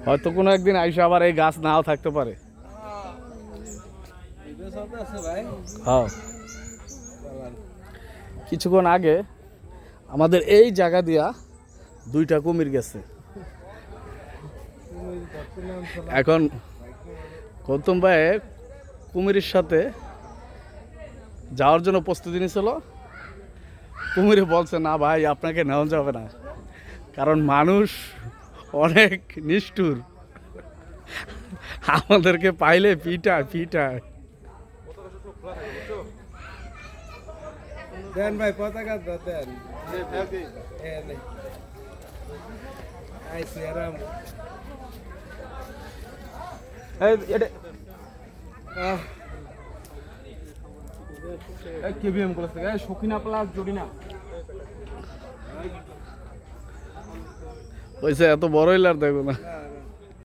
হয়তো কোনো একদিন আইসা আবার এই গাছ নাও থাকতে পারে। হ্যাঁ, কিছুক্ষণ আগে আমাদের এই জায়গা দিয়া 2টা কুমির গেছে। এখন গৌতম ভাই কুমিরের সাথে যাওয়ার জন্য প্রস্তুতি নিয়েছিল। কুমিরে বলছে না ভাই, আপনাকে নেওয়া যাবে না, কারণ মানুষ অনেক নিষ্ঠুর, আমাদেরকে পাইলে পিটায়। দেন ভাই পতাকা দেন। হয়েছে এত বড় হইলে আর দেখো না।